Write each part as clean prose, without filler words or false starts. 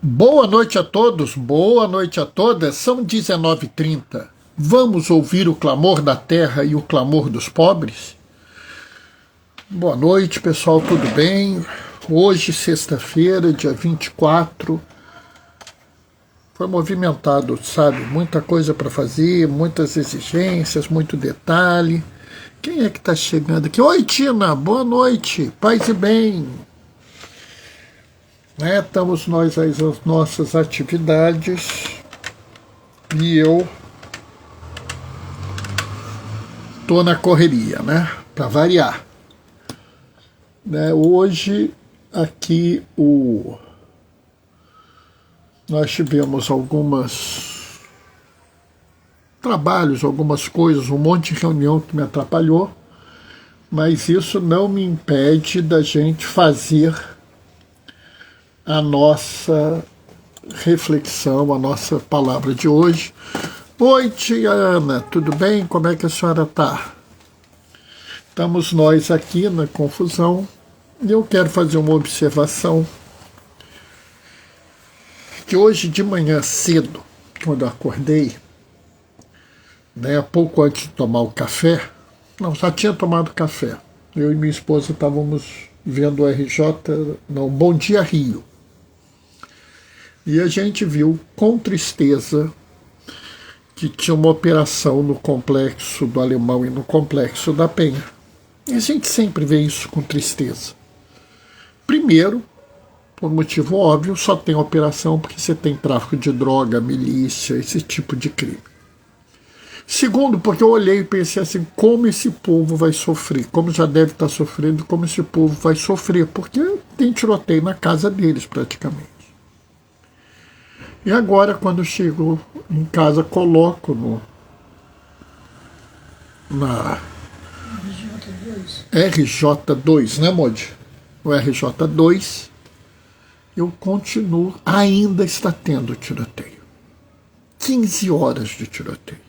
Boa noite a todos, boa noite a todas. São 19h30. Vamos ouvir o clamor da terra e o clamor dos pobres? Boa noite, pessoal, tudo bem? Hoje, sexta-feira, dia 24. Foi movimentado, sabe? Muita coisa para fazer, muitas exigências, muito detalhe. Quem é que está chegando aqui? Oi, Tina, boa noite, paz e bem. Estamos nós aí nas nossas atividades e eu estou na correria, né? Para variar. Hoje aqui nós tivemos alguns trabalhos, algumas coisas, um monte de reunião que me atrapalhou, mas isso não me impede da gente fazer a nossa reflexão, a nossa palavra de hoje. Oi, tia Ana, tudo bem? Como é que a senhora está? Estamos nós aqui na confusão e eu quero fazer uma observação que hoje de manhã cedo, quando eu acordei, pouco antes de tomar o café, não, já tinha tomado café, eu e minha esposa estávamos vendo o Bom Dia Rio. E a gente viu com tristeza que tinha uma operação no Complexo do Alemão e no Complexo da Penha. E a gente sempre vê isso com tristeza. Primeiro, por motivo óbvio, só tem operação porque você tem tráfico de droga, milícia, esse tipo de crime. Segundo, porque eu olhei e pensei assim, como esse povo vai sofrer, como já deve estar sofrendo, como esse povo vai sofrer, porque tem tiroteio na casa deles praticamente. E agora, quando eu chego em casa, coloco na RJ2, né, Modi? O RJ2, eu continuo, ainda está tendo tiroteio. 15 horas de tiroteio.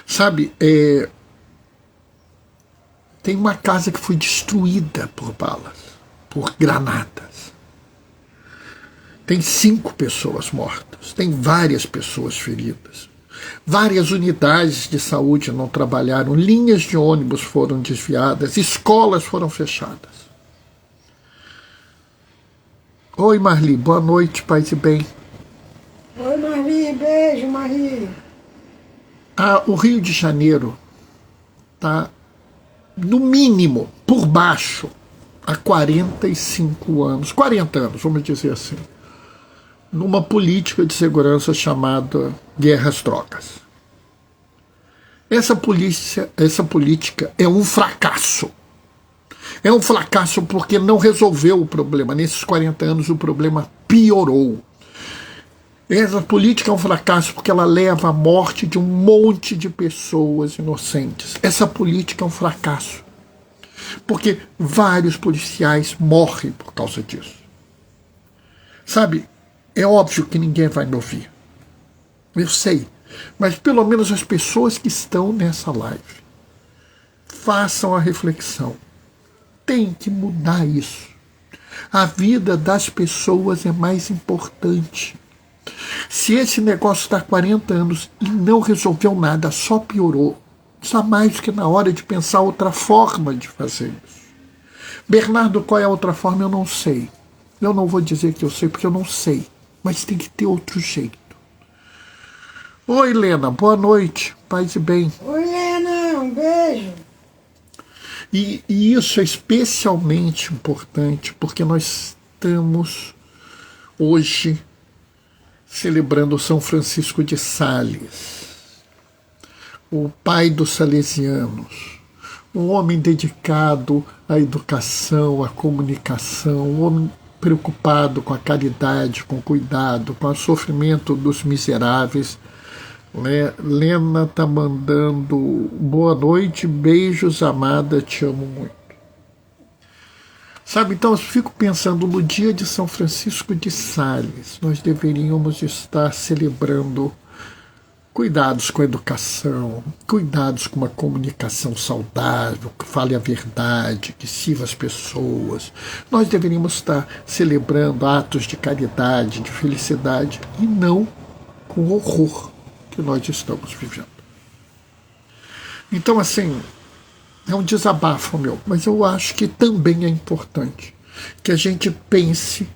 Sabe, tem uma casa que foi destruída por balas, por granadas. Tem 5 pessoas mortas, tem várias pessoas feridas. Várias unidades de saúde não trabalharam, linhas de ônibus foram desviadas, escolas foram fechadas. Oi, Marli, boa noite, paz e bem. Oi, Marli, beijo, Marli. O Rio de Janeiro está, no mínimo, por baixo, há 45 anos, 40 anos, vamos dizer assim, numa política de segurança chamada guerra às drogas. Essa política é um fracasso. É um fracasso porque não resolveu o problema. Nesses 40 anos o problema piorou. Essa política é um fracasso porque ela leva à morte de um monte de pessoas inocentes. Essa política é um fracasso porque vários policiais morrem por causa disso. Sabe, é óbvio que ninguém vai me ouvir. Eu sei. Mas pelo menos as pessoas que estão nessa live façam a reflexão. Tem que mudar isso. A vida das pessoas é mais importante. Se esse negócio está há 40 anos e não resolveu nada, só piorou, está mais do que na hora de pensar outra forma de fazer isso. Bernardo, qual é a outra forma? Eu não sei. Eu não vou dizer que eu sei, porque eu não sei. Mas tem que ter outro jeito. Oi, Lena, boa noite, paz e bem. Oi, Lena, um beijo. E isso é especialmente importante porque nós estamos hoje celebrando São Francisco de Sales, o pai dos salesianos, um homem dedicado à educação, à comunicação, um homem preocupado com a caridade, com o cuidado, com o sofrimento dos miseráveis. Lena está mandando boa noite, beijos, amada, te amo muito. Sabe, então eu fico pensando no dia de São Francisco de Sales, nós deveríamos estar celebrando Cuidados com a educação, cuidados com uma comunicação saudável, que fale a verdade, que sirva as pessoas. Nós deveríamos estar celebrando atos de caridade, de felicidade, e não com o horror que nós estamos vivendo. Então, assim, é um desabafo meu, mas eu acho que também é importante que a gente pense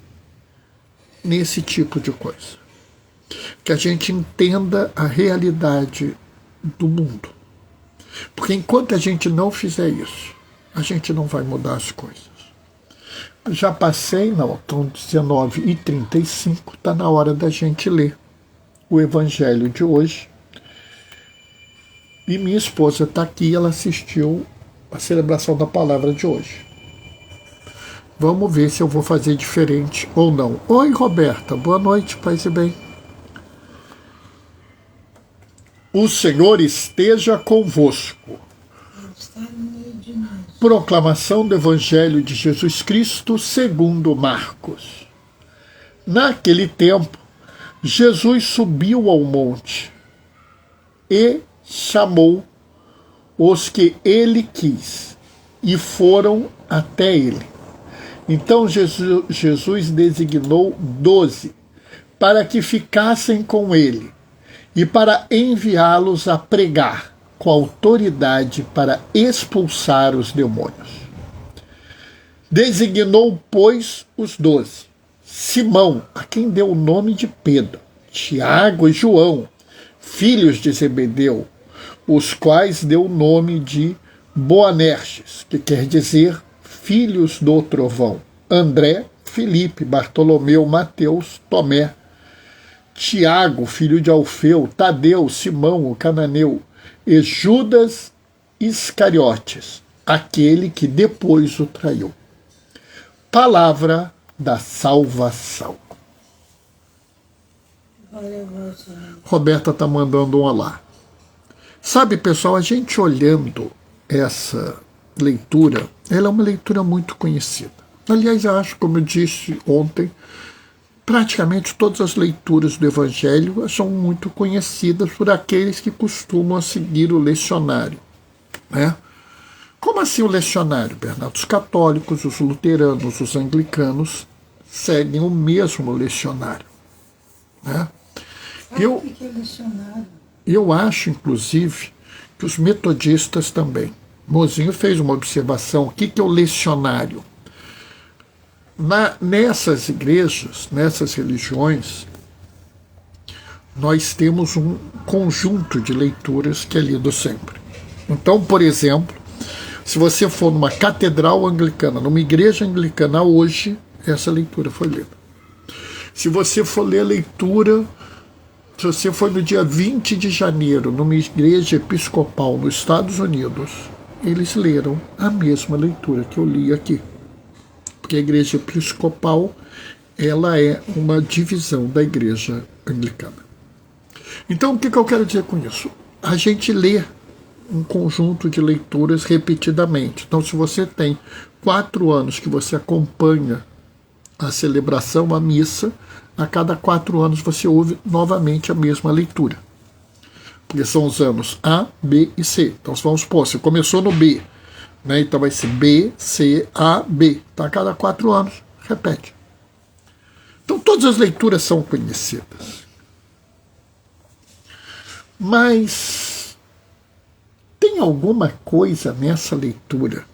nesse tipo de coisa. Que a gente entenda a realidade do mundo. Porque enquanto a gente não fizer isso, a gente não vai mudar as coisas. Já passei, não, estão 19h35, está na hora da gente ler o Evangelho de hoje. E minha esposa está aqui, ela assistiu a celebração da palavra de hoje. Vamos ver se eu vou fazer diferente ou não. Oi, Roberta, boa noite, paz e bem. O Senhor esteja convosco. Proclamação do Evangelho de Jesus Cristo segundo Marcos. Naquele tempo, Jesus subiu ao monte e chamou os que ele quis, e foram até ele. Então Jesus designou 12 para que ficassem com ele, e para enviá-los a pregar com autoridade para expulsar os demônios. Designou, pois, os 12, Simão, a quem deu o nome de Pedro, Tiago e João, filhos de Zebedeu, os quais deu o nome de Boanerges, que quer dizer filhos do trovão, André, Filipe, Bartolomeu, Mateus, Tomé, Tiago, filho de Alfeu, Tadeu, Simão, o cananeu, e Judas Iscariotes, aquele que depois o traiu. Palavra da salvação. Roberta está mandando um olá. Sabe, pessoal, a gente olhando essa leitura, ela é uma leitura muito conhecida. Aliás, eu acho, como eu disse ontem, praticamente todas as leituras do Evangelho são muito conhecidas por aqueles que costumam seguir o lecionário. Né? Como assim o lecionário, Bernardo? Os católicos, os luteranos, os anglicanos seguem o mesmo lecionário. Né? Eu acho, inclusive, que os metodistas também. Mozinho fez uma observação. O que é o lecionário? Nessas igrejas, nessas religiões, nós temos um conjunto de leituras que é lido sempre. Então, por exemplo, se você for numa catedral anglicana, numa igreja anglicana hoje, essa leitura foi lida. Se você for ler a leitura, se você for no dia 20 de janeiro, numa igreja episcopal nos Estados Unidos, eles leram a mesma leitura que eu li aqui. Porque a igreja episcopal, ela é uma divisão da igreja anglicana. Então, o que eu quero dizer com isso? A gente lê um conjunto de leituras repetidamente. Então, se você tem 4 anos que você acompanha a celebração, a missa, a cada 4 anos você ouve novamente a mesma leitura. Porque são os anos A, B e C. Então, vamos supor, você começou no B, né? Então vai ser B, C, A, B. Então, a cada 4 anos, repete. Então, todas as leituras são conhecidas. Mas tem alguma coisa nessa leitura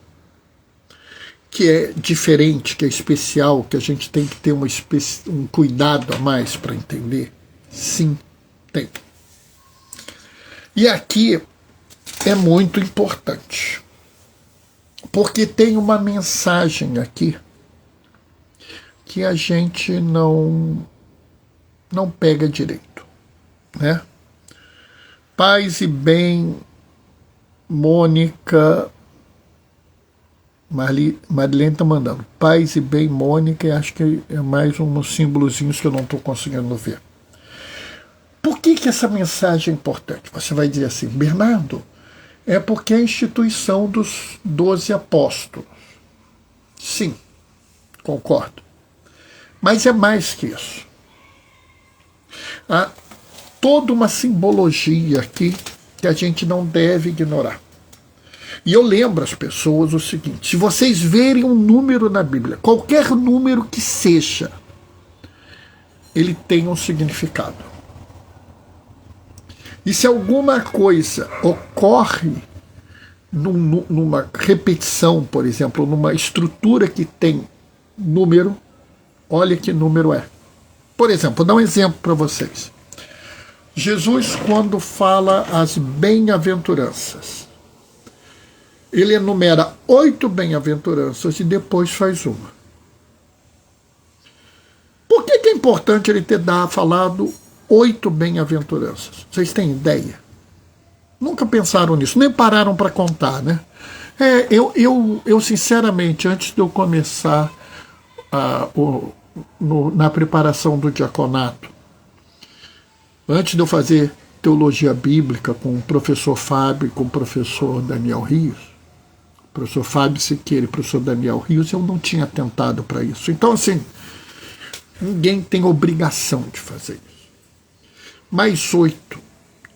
que é diferente, que é especial, que a gente tem que ter um cuidado a mais para entender? Sim, tem. E aqui é muito importante, porque tem uma mensagem aqui que a gente não pega direito, né? Paz e bem, Mônica, Marilene está mandando. Paz e bem, Mônica, e acho que é mais uns símbolozinhos que eu não estou conseguindo ver. Por que essa mensagem é importante? Você vai dizer assim, Bernardo, é porque é a instituição dos 12 apóstolos. Sim, concordo. Mas é mais que isso. toda uma simbologia aqui que a gente não deve ignorar. E eu lembro às pessoas o seguinte: se vocês verem um número na Bíblia, qualquer número que seja, ele tem um significado. E se alguma coisa ocorre numa repetição, por exemplo, numa estrutura que tem número, olha que número é. Por exemplo, vou dar um exemplo para vocês. Jesus, quando fala as bem-aventuranças, ele enumera 8 bem-aventuranças e depois faz uma. Por que é importante ele ter falado 8 bem-aventuranças? Vocês têm ideia? Nunca pensaram nisso, nem pararam para contar, né? Eu sinceramente, antes de eu começar na preparação do diaconato, antes de eu fazer teologia bíblica com o professor Fábio e com o professor Daniel Rios, professor Fábio Siqueira e professor Daniel Rios, eu não tinha tentado para isso. Então, assim, ninguém tem obrigação de fazer isso. Mais 8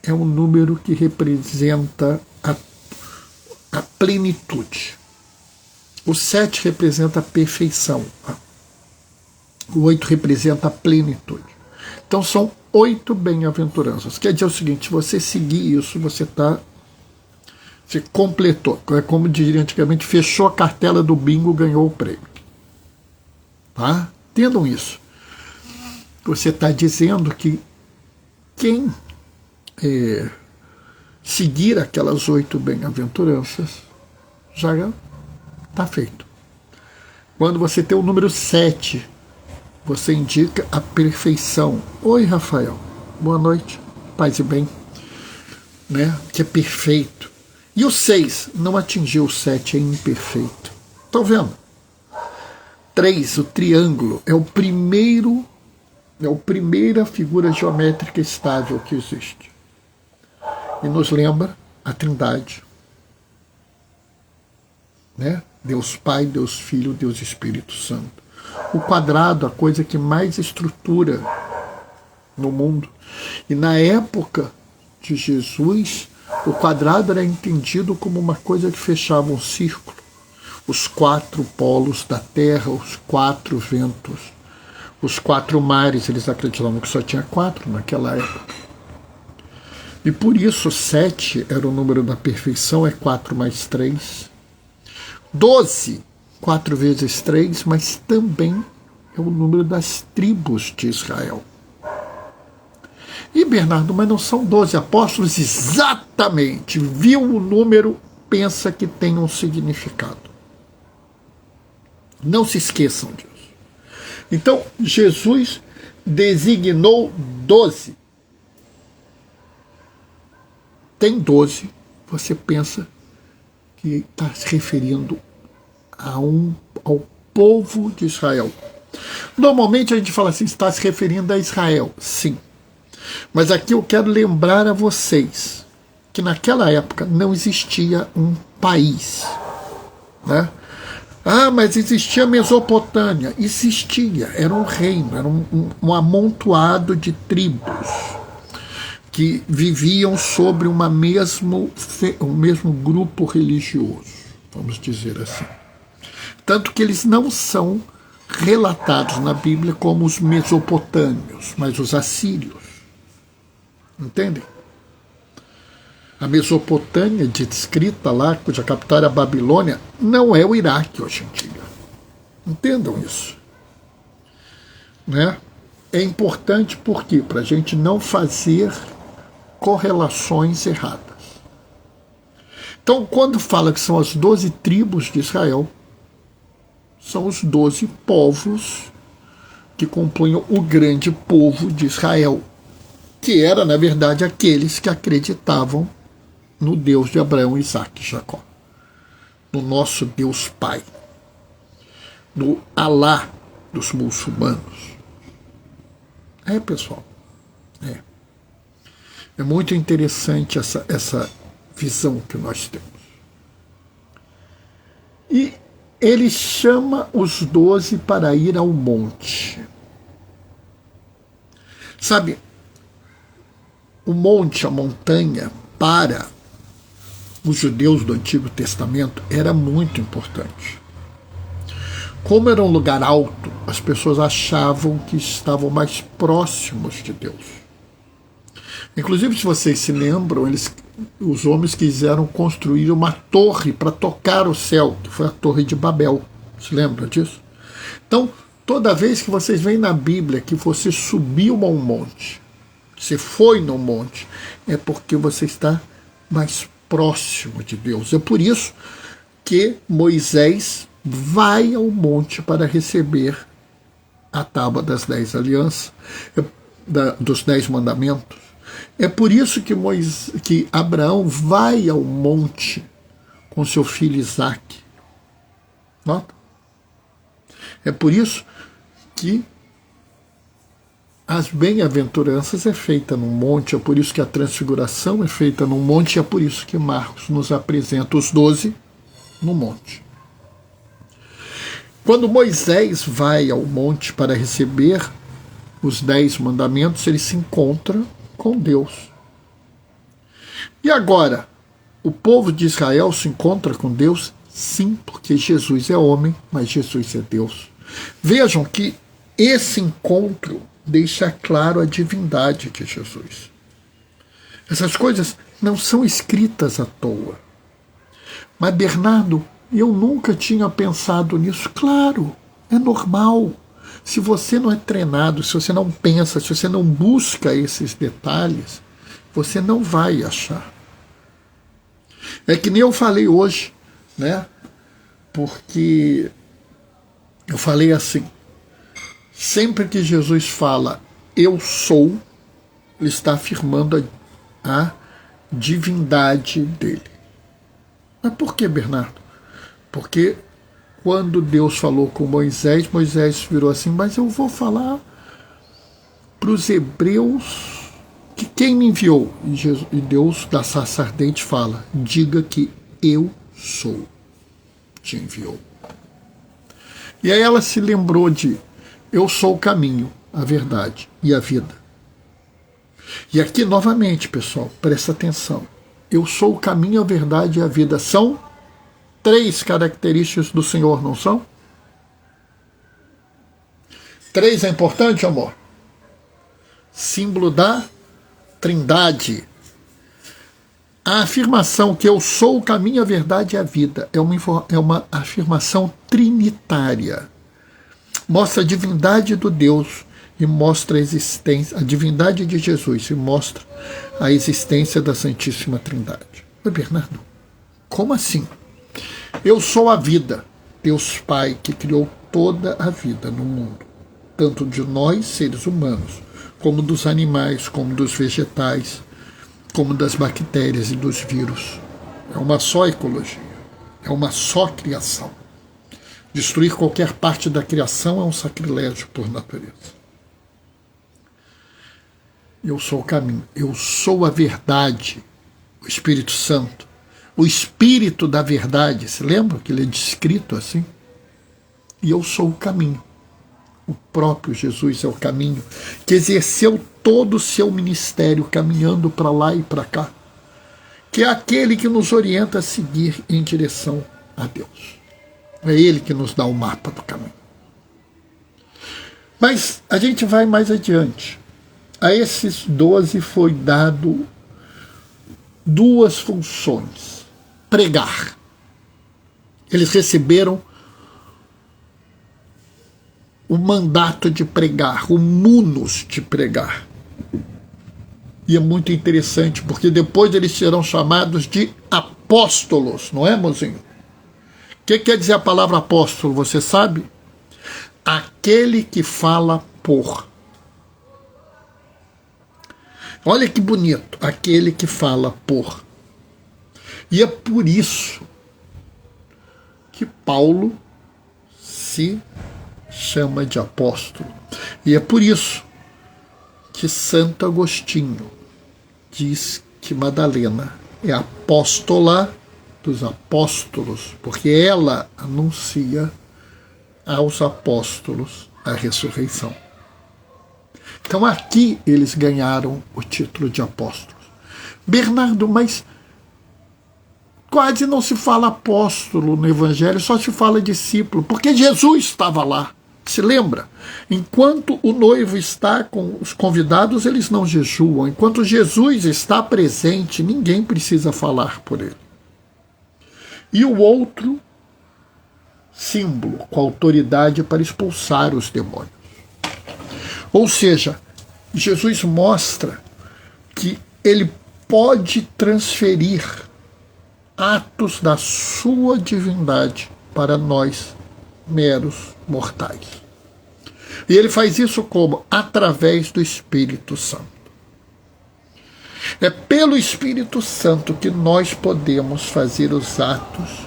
é um número que representa a plenitude. O 7 representa a perfeição. O 8 representa a plenitude. Então são 8 bem-aventuranças. Quer dizer o seguinte: se você seguir isso, você completou. É como diria antigamente, fechou a cartela do bingo, ganhou o prêmio. Tá? Entendam isso. Você está dizendo que quem seguir aquelas 8 bem-aventuranças já está feito. Quando você tem o número 7, você indica a perfeição. Oi, Rafael. Boa noite. Paz e bem. Né? Que é perfeito. E o 6 não atingiu o 7, é imperfeito. Estão vendo? 3, o triângulo, é a primeira figura geométrica estável que existe. E nos lembra a Trindade. Né? Deus Pai, Deus Filho, Deus Espírito Santo. O quadrado, a coisa que mais estrutura no mundo. E na época de Jesus, o quadrado era entendido como uma coisa que fechava um círculo. Os 4 polos da terra, os 4 ventos, os 4 mares, eles acreditavam que só tinha 4 naquela época. E por isso 7 era o número da perfeição, é 4 mais 3. 12, 4 vezes 3, mas também é o número das tribos de Israel. E Bernardo, mas não são 12 apóstolos? Exatamente. Viu o número, pensa que tem um significado. Não se esqueçam disso. Então, Jesus designou 12. Tem 12, você pensa que está se referindo ao povo de Israel. Normalmente a gente fala assim, está se referindo a Israel, sim. Mas aqui eu quero lembrar a vocês que naquela época não existia um país. Né? Ah, mas existia a Mesopotâmia. Existia, era um reino, era um amontoado de tribos que viviam sobre um mesmo grupo religioso, vamos dizer assim. Tanto que eles não são relatados na Bíblia como os mesopotâmios, mas os assírios. Entendem? A Mesopotâmia, descrita lá, cuja capital era a Babilônia, não é o Iraque hoje em dia. Entendam isso. Né? É importante por quê? Para a gente não fazer correlações erradas. Então, quando fala que são as 12 tribos de Israel, são os 12 povos que compunham o grande povo de Israel, que era, na verdade, aqueles que acreditavam no Deus de Abraão, Isaque e Jacó, no nosso Deus Pai, no Alá dos muçulmanos. Pessoal, é muito interessante essa visão que nós temos. E ele chama os 12 para ir ao monte. Sabe, o monte, a montanha, para os judeus do Antigo Testamento, era muito importante. Como era um lugar alto, as pessoas achavam que estavam mais próximos de Deus. Inclusive, se vocês se lembram, os homens quiseram construir uma torre para tocar o céu, que foi a Torre de Babel. Se lembra disso? Então, toda vez que vocês veem na Bíblia que você subiu a um monte, você foi no monte, é porque você está mais próximo de Deus. É por isso que Moisés vai ao monte para receber a tábua das 10 alianças, dos 10 mandamentos. É por isso que Abraão vai ao monte com seu filho Isaque. Nota? É por isso que as bem-aventuranças é feita num monte, é por isso que a transfiguração é feita num monte, é por isso que Marcos nos apresenta os 12 no monte. Quando Moisés vai ao monte para receber os 10 mandamentos, ele se encontra com Deus. E agora, o povo de Israel se encontra com Deus? Sim, porque Jesus é homem, mas Jesus é Deus. Vejam que esse encontro deixa claro a divindade de Jesus. Essas coisas não são escritas à toa. Mas, Bernardo, eu nunca tinha pensado nisso. Claro, é normal. Se você não é treinado, se você não pensa, se você não busca esses detalhes, você não vai achar. É que nem eu falei hoje, né? Porque eu falei assim, sempre que Jesus fala eu sou, ele está afirmando a divindade dele. Mas por que, Bernardo? Porque quando Deus falou com Moisés, Moisés virou assim, mas eu vou falar para os hebreus que quem me enviou? E Deus da sarça ardente fala, diga que eu sou, te enviou. E aí ela se lembrou de eu sou o caminho, a verdade e a vida. E aqui novamente, pessoal, presta atenção. Eu sou o caminho, a verdade e a vida. São 3 características do Senhor, não são? 3 é importante, amor? Símbolo da Trindade. A afirmação que eu sou o caminho, a verdade e a vida é uma afirmação trinitária. Mostra a divindade do Deus e mostra a existência, a divindade de Jesus e mostra a existência da Santíssima Trindade. Mas, Bernardo, como assim? Eu sou a vida, Deus Pai, que criou toda a vida no mundo, tanto de nós, seres humanos, como dos animais, como dos vegetais, como das bactérias e dos vírus. É uma só ecologia, é uma só criação. Destruir qualquer parte da criação é um sacrilégio por natureza. Eu sou o caminho, eu sou a verdade, o Espírito Santo. O Espírito da verdade, se lembra que ele é descrito assim? E eu sou o caminho. O próprio Jesus é o caminho, que exerceu todo o seu ministério caminhando para lá e para cá, que é aquele que nos orienta a seguir em direção a Deus. É ele que nos dá o mapa do caminho. Mas a gente vai mais adiante. A esses 12 foi dado 2 funções. Pregar. Eles receberam o mandato de pregar, o munus de pregar. E é muito interessante, porque depois eles serão chamados de apóstolos, não é, mozinho? O que quer dizer a palavra apóstolo, você sabe? Aquele que fala por. Olha que bonito, aquele que fala por. E é por isso que Paulo se chama de apóstolo. E é por isso que Santo Agostinho diz que Madalena é apóstola dos apóstolos, porque ela anuncia aos apóstolos a ressurreição. Então aqui eles ganharam o título de apóstolos. Bernardo, mas quase não se fala apóstolo no Evangelho, só se fala discípulo, porque Jesus estava lá. Se lembra? Enquanto o noivo está com os convidados, eles não jejuam. Enquanto Jesus está presente, ninguém precisa falar por ele. E o outro símbolo, com autoridade para expulsar os demônios. Ou seja, Jesus mostra que ele pode transferir atos da sua divindade para nós, meros mortais. E ele faz isso como? Através do Espírito Santo. É pelo Espírito Santo que nós podemos fazer os atos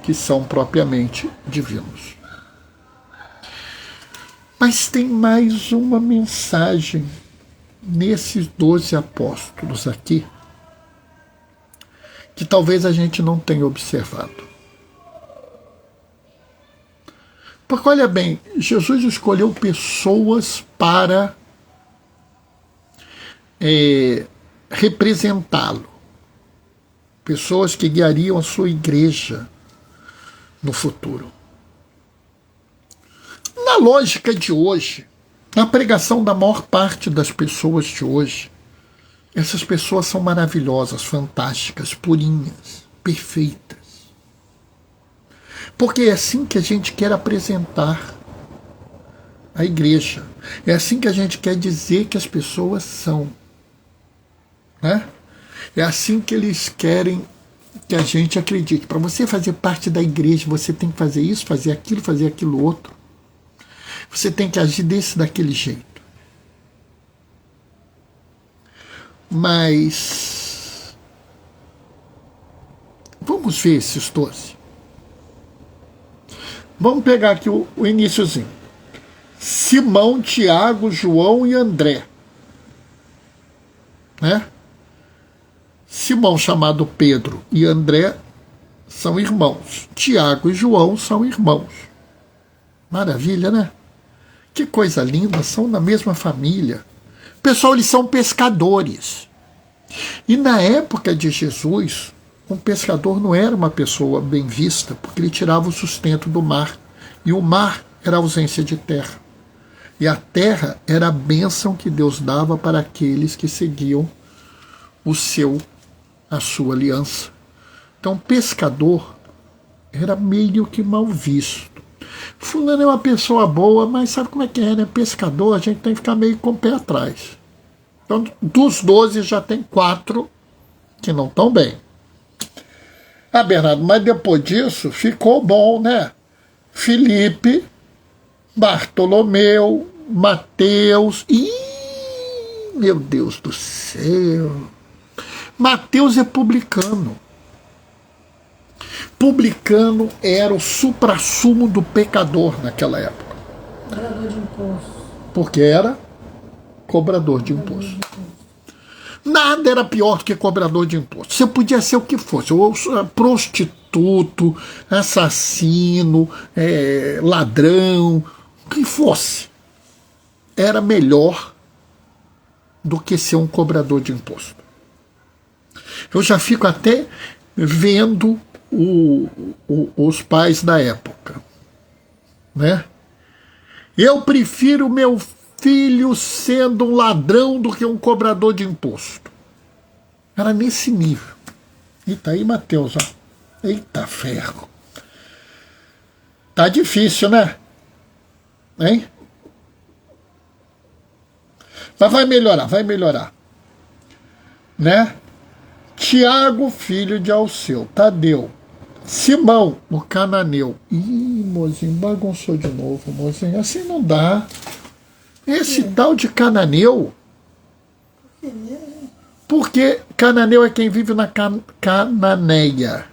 que são propriamente divinos. Mas tem mais uma mensagem nesses 12 apóstolos aqui, que talvez a gente não tenha observado. Porque olha bem, Jesus escolheu pessoas para representá-lo. Pessoas que guiariam a sua igreja no futuro. Na lógica de hoje, na pregação da maior parte das pessoas de hoje, essas pessoas são maravilhosas, fantásticas, purinhas, perfeitas. Porque é assim que a gente quer apresentar a igreja. É assim que a gente quer dizer que as pessoas são. Né? É assim que eles querem que a gente acredite. Para você fazer parte da igreja, você tem que fazer isso, fazer aquilo outro. Você tem que agir daquele jeito. Mas vamos ver esses 12. Vamos pegar aqui o iniciozinho. Simão, Tiago, João e André. Né? Simão, chamado Pedro, e André são irmãos. Tiago e João são irmãos. Maravilha, né? Que coisa linda, são da mesma família. Pessoal, eles são pescadores. E na época de Jesus, um pescador não era uma pessoa bem vista, porque ele tirava o sustento do mar. E o mar era a ausência de terra. E a terra era a bênção que Deus dava para aqueles que seguiam a sua aliança. Então, pescador era meio que mal visto. Fulano é uma pessoa boa, mas sabe como é que é, né? Pescador, a gente tem que ficar meio com o pé atrás. Então, dos 12 já tem 4 que não estão bem. Ah, Bernardo, mas depois disso ficou bom, né? Filipe, Bartolomeu, Mateus. Ih, meu Deus do céu. Mateus é publicano. Publicano era o suprassumo do pecador naquela época. Cobrador de imposto. Porque era cobrador de imposto. Nada era pior do que cobrador de imposto. Você podia ser o que fosse, ou prostituto, assassino, ladrão, o que fosse. Era melhor do que ser um cobrador de imposto. Eu já fico até vendo os pais da época. Né? Eu prefiro meu filho sendo um ladrão do que um cobrador de imposto. Era nesse nível. Eita, aí, Mateus, ó. Eita, ferro. Tá difícil, né? Hein? Mas vai melhorar. Né? Tiago, filho de Alceu. Tadeu. Simão, o cananeu. Ih, mozinho, bagunçou de novo, mozinho. Assim não dá. Esse tal de cananeu. Porque cananeu é quem vive na Cananeia.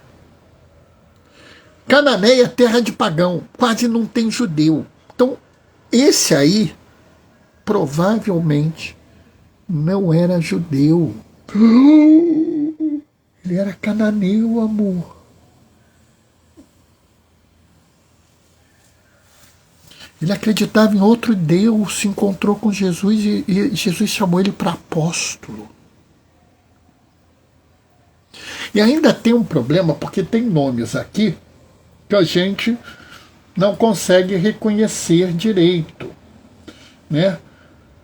Cananeia é terra de pagão. Quase não tem judeu. Então, esse aí, provavelmente, não era judeu. Ele era cananeu, amor. Ele acreditava em outro Deus, se encontrou com Jesus e Jesus chamou ele para apóstolo. E ainda tem um problema, porque tem nomes aqui que a gente não consegue reconhecer direito, né?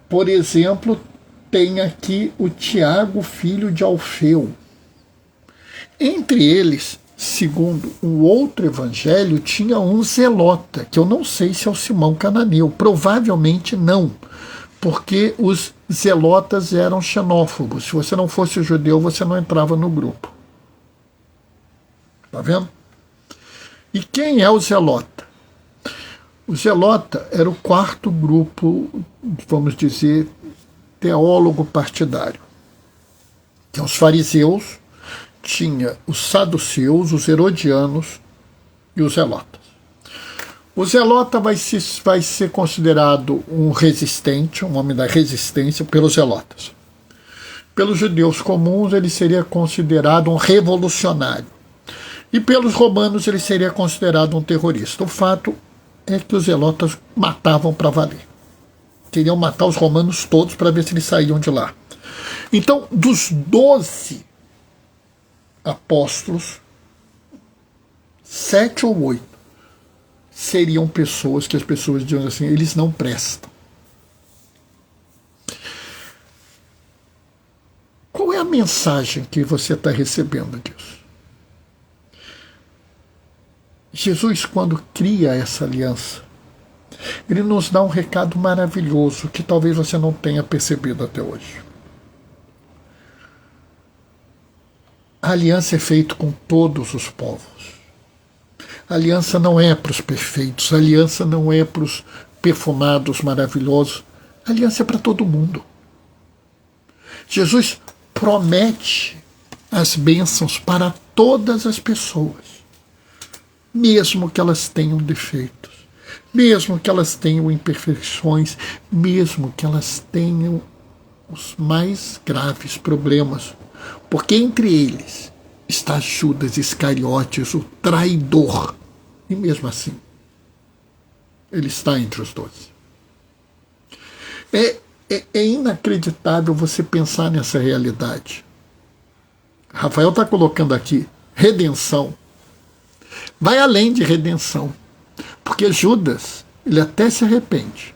Por exemplo, tem aqui o Tiago, filho de Alfeu. Entre eles, segundo um outro evangelho, tinha um zelota, que eu não sei se é o Simão Cananeu. Provavelmente não, porque os zelotas eram xenófobos. Se você não fosse judeu, você não entrava no grupo. Está vendo? E quem é o zelota? O zelota era o quarto grupo, vamos dizer, teólogo partidário. Tinha os fariseus, tinha os saduceus, os herodianos e os zelotas. O zelota vai ser considerado um resistente, um homem da resistência pelos zelotas. Pelos judeus comuns, ele seria considerado um revolucionário. E pelos romanos, ele seria considerado um terrorista. O fato é que os zelotas matavam para valer. Queriam matar os romanos todos para ver se eles saíam de lá. Então, dos 12 apóstolos, 7 ou 8 seriam pessoas que as pessoas diziam assim, eles não prestam. Qual é a mensagem que você está recebendo disso? Jesus, quando cria essa aliança, ele nos dá um recado maravilhoso que talvez você não tenha percebido até hoje. A aliança é feita com todos os povos. A aliança não é para os perfeitos, a aliança não é para os perfumados maravilhosos, a aliança é para todo mundo. Jesus promete as bênçãos para todas as pessoas, mesmo que elas tenham defeitos, mesmo que elas tenham imperfeições, mesmo que elas tenham os mais graves problemas, porque entre eles está Judas Iscariotes, o traidor, e mesmo assim ele está entre os 12. É inacreditável você pensar nessa realidade. Rafael está colocando aqui redenção. Vai além de redenção, porque Judas, ele até se arrepende,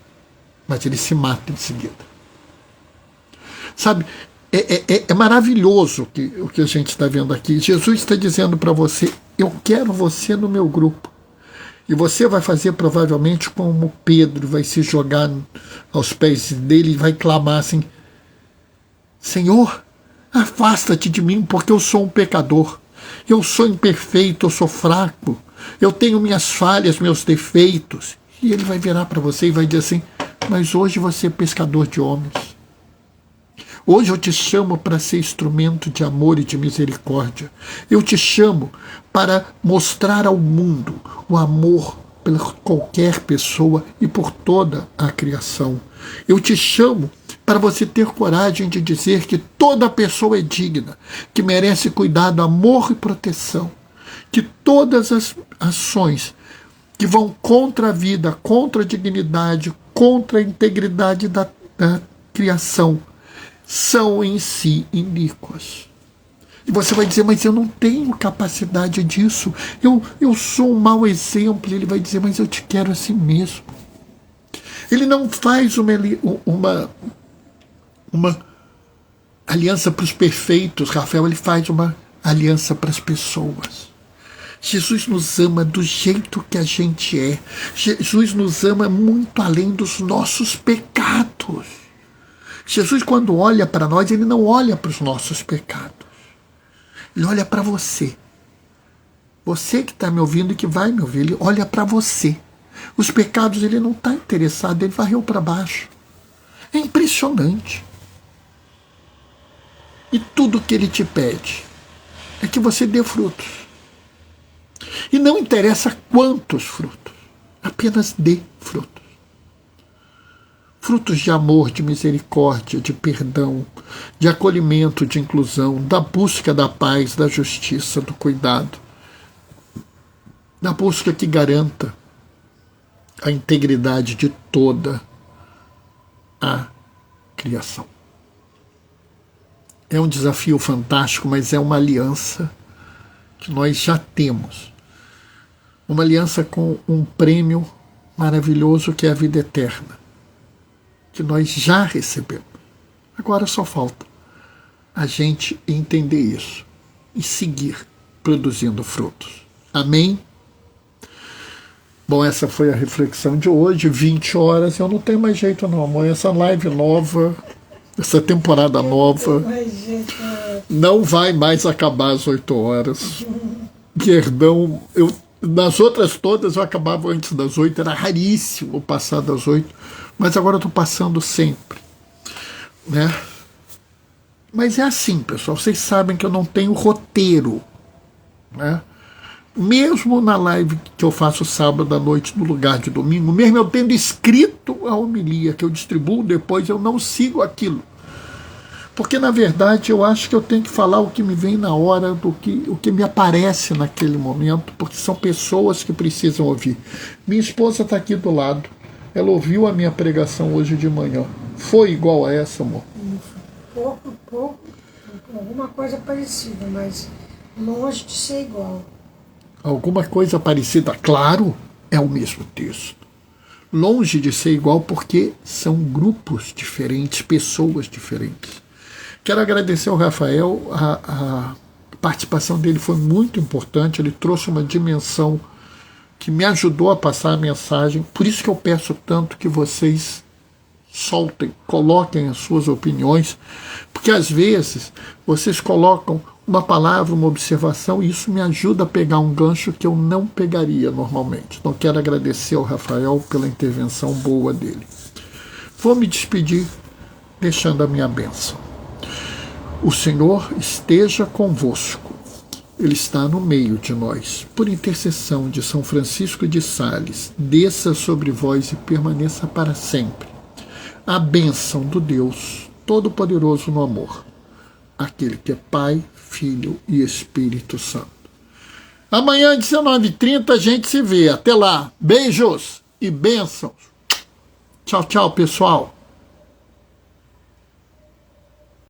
mas ele se mata em seguida. Sabe, é maravilhoso o que a gente está vendo aqui. Jesus está dizendo para você, eu quero você no meu grupo. E você vai fazer provavelmente como Pedro, vai se jogar aos pés dele e vai clamar assim, Senhor, afasta-te de mim, porque eu sou um pecador. Eu sou imperfeito, eu sou fraco. Eu tenho minhas falhas, meus defeitos. E ele vai virar para você e vai dizer assim, mas hoje você é pescador de homens. Hoje eu te chamo para ser instrumento de amor e de misericórdia. Eu te chamo para mostrar ao mundo o amor por qualquer pessoa e por toda a criação. Eu te chamo para você ter coragem de dizer que toda pessoa é digna, que merece cuidado, amor e proteção, que todas as ações que vão contra a vida, contra a dignidade, contra a integridade da criação, são em si iníquas. E você vai dizer, mas eu não tenho capacidade disso, eu sou um mau exemplo. Ele vai dizer, mas eu te quero assim mesmo. Ele não faz uma aliança para os perfeitos, Rafael, ele faz uma aliança para as pessoas. Jesus nos ama do jeito que a gente é. Jesus nos ama muito além dos nossos pecados. Jesus, quando olha para nós, ele não olha para os nossos pecados. Ele olha para você. Você que está me ouvindo e que vai me ouvir, ele olha para você. Os pecados ele não está interessado, ele varreu para baixo. É impressionante. E tudo que ele te pede é que você dê frutos. E não interessa quantos frutos, apenas dê frutos. Frutos de amor, de misericórdia, de perdão, de acolhimento, de inclusão, da busca da paz, da justiça, do cuidado, da busca que garanta a integridade de toda a criação. É um desafio fantástico, mas é uma aliança que nós já temos. Uma aliança com um prêmio maravilhoso que é a vida eterna, que nós já recebemos. Agora só falta a gente entender isso e seguir produzindo frutos. Amém? Bom, essa foi a reflexão de hoje, 20 horas. Eu não tenho mais jeito não, amor. Essa live nova, essa temporada nova, não vai mais acabar às 8 horas. Perdão, nas outras todas eu acabava antes das 8, era raríssimo passar das 8, mas agora eu estou passando sempre, né? Mas é assim, pessoal, vocês sabem que eu não tenho roteiro, né? Mesmo na live que eu faço sábado à noite no lugar de domingo, mesmo eu tendo escrito a homilia que eu distribuo depois, eu não sigo aquilo. Porque, na verdade, eu acho que eu tenho que falar o que me vem na hora, o que me aparece naquele momento, porque são pessoas que precisam ouvir. Minha esposa está aqui do lado, ela ouviu a minha pregação hoje de manhã. Foi igual a essa, amor? Pouco, alguma coisa parecida, mas longe de ser igual. Alguma coisa parecida, claro, é o mesmo texto. Longe de ser igual porque são grupos diferentes, pessoas diferentes. Quero agradecer ao Rafael, a participação dele foi muito importante, ele trouxe uma dimensão que me ajudou a passar a mensagem, por isso que eu peço tanto que vocês soltem, coloquem as suas opiniões, porque às vezes vocês colocam uma palavra, uma observação, e isso me ajuda a pegar um gancho que eu não pegaria normalmente. Então quero agradecer ao Rafael pela intervenção boa dele. Vou me despedir deixando a minha bênção. O Senhor esteja convosco. Ele está no meio de nós. Por intercessão de São Francisco de Sales, desça sobre vós e permaneça para sempre a bênção do Deus Todo-Poderoso no amor, aquele que é Pai, Filho e Espírito Santo. Amanhã, 19h30, a gente se vê. Até lá. Beijos e bênçãos. Tchau, tchau, pessoal.